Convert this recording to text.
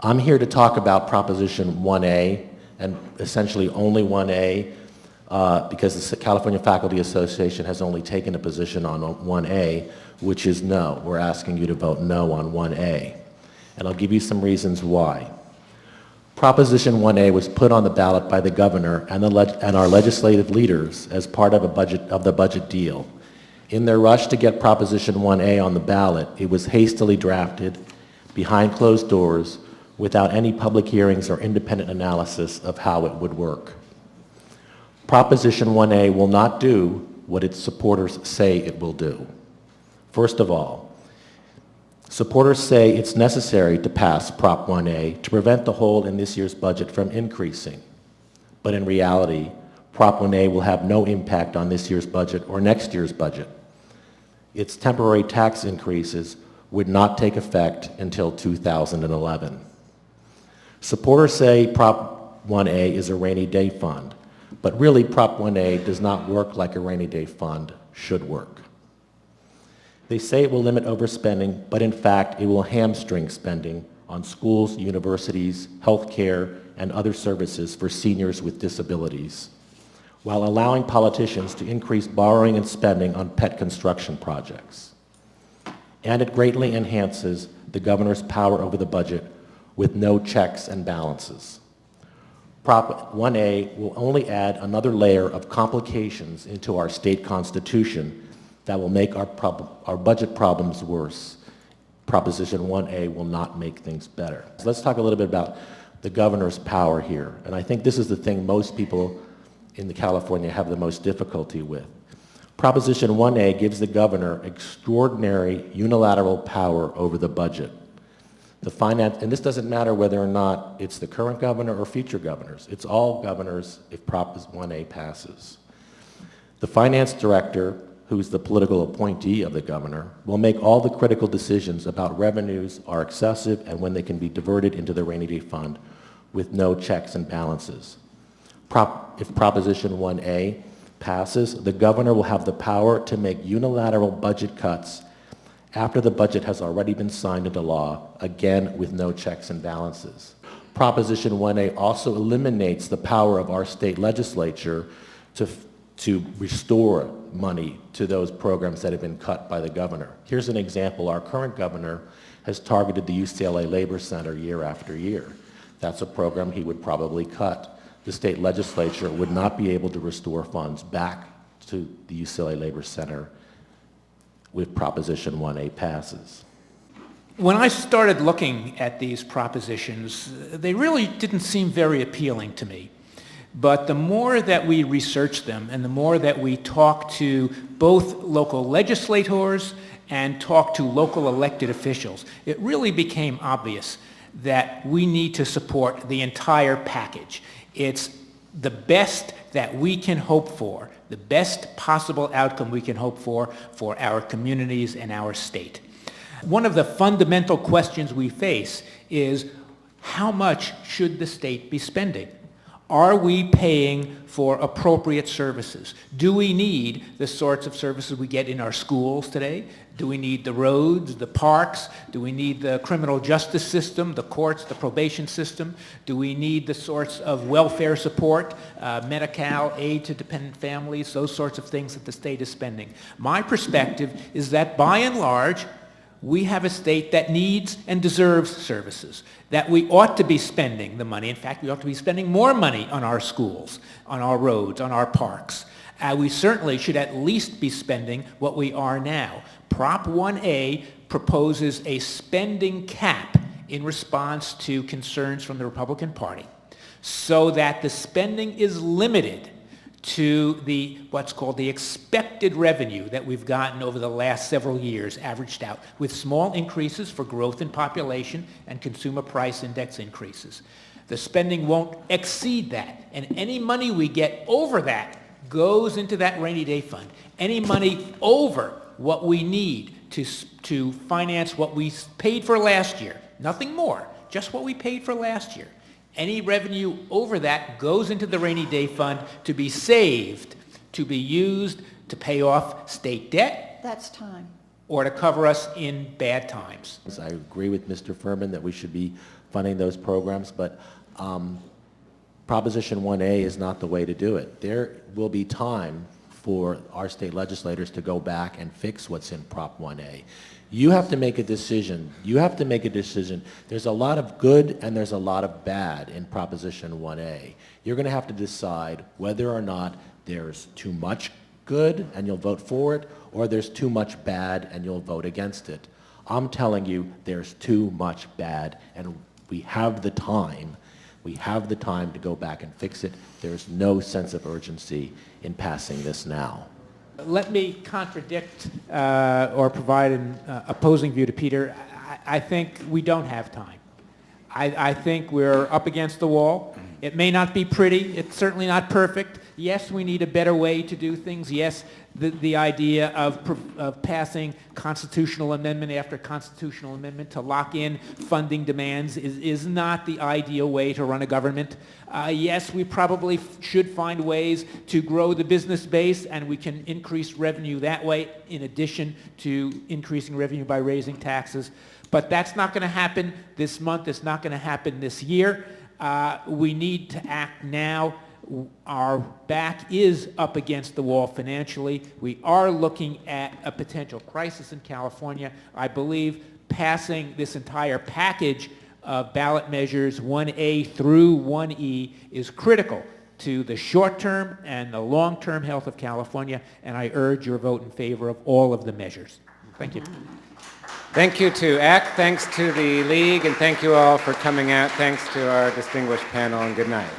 I'm here to talk about Proposition 1A, and essentially only 1A, because the California Faculty Association has only taken a position on 1A, which is no. We're asking you to vote no on 1A. And I'll give you some reasons why. Proposition 1A was put on the ballot by the governor and our legislative leaders as part of the budget deal. In their rush to get Proposition 1A on the ballot, it was hastily drafted behind closed doors without any public hearings or independent analysis of how it would work. Proposition 1A will not do what its supporters say it will do. First of all, supporters say it's necessary to pass Prop 1A to prevent the hole in this year's budget from increasing. But in reality, Prop 1A will have no impact on this year's budget or next year's budget. Its temporary tax increases would not take effect until 2011. Supporters say Prop 1A is a rainy day fund, but really Prop 1A does not work like a rainy day fund should work. They say it will limit overspending, but in fact it will hamstring spending on schools, universities, healthcare, and other services for seniors with disabilities, while allowing politicians to increase borrowing and spending on pet construction projects. And it greatly enhances the governor's power over the budget with no checks and balances. Prop 1A will only add another layer of complications into our state constitution that will make our budget problems worse. Proposition 1A will not make things better. So let's talk a little bit about the governor's power here. And I think this is the thing most people in California have the most difficulty with. Proposition 1A gives the governor extraordinary unilateral power over the budget. And this doesn't matter whether or not it's the current governor or future governors. It's all governors if Prop 1A passes. The finance director, who's the political appointee of the governor, will make all the critical decisions about revenues are excessive and when they can be diverted into the rainy day fund with no checks and balances. If Proposition 1A passes, the governor will have the power to make unilateral budget cuts after the budget has already been signed into law, again with no checks and balances. Proposition 1A also eliminates the power of our state legislature to restore money to those programs that have been cut by the governor. Here's an example. Our current governor has targeted the UCLA Labor Center year after year. That's a program he would probably cut. The state legislature would not be able to restore funds back to the UCLA Labor Center if Proposition 1A passes. When I started looking at these propositions, they really didn't seem very appealing to me. But the more that we researched them and the more that we talked to both local legislators and talked to local elected officials, it really became obvious that we need to support the entire package. It's the best that we can hope for, the best possible outcome we can hope for our communities and our state. One of the fundamental questions we face is, how much should the state be spending? Are we paying for appropriate services? Do we need the sorts of services we get in our schools today? Do we need the roads, the parks? Do we need the criminal justice system, the courts, the probation system? Do we need the sorts of welfare support, Medi-Cal, aid to dependent families, those sorts of things that the state is spending? My perspective is that by and large, we have a state that needs and deserves services, that we ought to be spending the money. In fact, we ought to be spending more money on our schools, on our roads, on our parks. We certainly should at least be spending what we are now. Prop 1A proposes a spending cap in response to concerns from the Republican Party so that the spending is limited to what's called the expected revenue that we've gotten over the last several years, averaged out, with small increases for growth in population and consumer price index increases. The spending won't exceed that, and any money we get over that goes into that rainy day fund. Any money over what we need to finance what we paid for last year, nothing more, just what we paid for last year. Any revenue over that goes into the rainy day fund to be saved, to be used to pay off state debt. That's time. or to cover us in bad times. I agree with Mr. Furman that we should be funding those programs, but Proposition 1A is not the way to do it. There will be time for our state legislators to go back and fix what's in Prop 1A. You have to make a decision. You have to make a decision. There's a lot of good and there's a lot of bad in Proposition 1A. You're going to have to decide whether or not there's too much good and you'll vote for it, or there's too much bad and you'll vote against it. I'm telling you there's too much bad, and we have the time. We have the time to go back and fix it. There's no sense of urgency in passing this now. Let me contradict or provide an opposing view to Peter. I think we don't have time. I think we're up against the wall. It may not be pretty. It's certainly not perfect. Yes, we need a better way to do things. Yes, the idea of passing constitutional amendment after constitutional amendment to lock in funding demands is not the ideal way to run a government. Yes, we probably should find ways to grow the business base, and we can increase revenue that way in addition to increasing revenue by raising taxes. But that's not going to happen this month. It's not going to happen this year. We need to act now. Our back is up against the wall financially. We are looking at a potential crisis in California. I believe passing this entire package of ballot measures 1A through 1E is critical to the short-term and the long-term health of California, and I urge your vote in favor of all of the measures. Thank you. Thank you to ACT, thanks to the League, and thank you all for coming out. Thanks to our distinguished panel, and good night.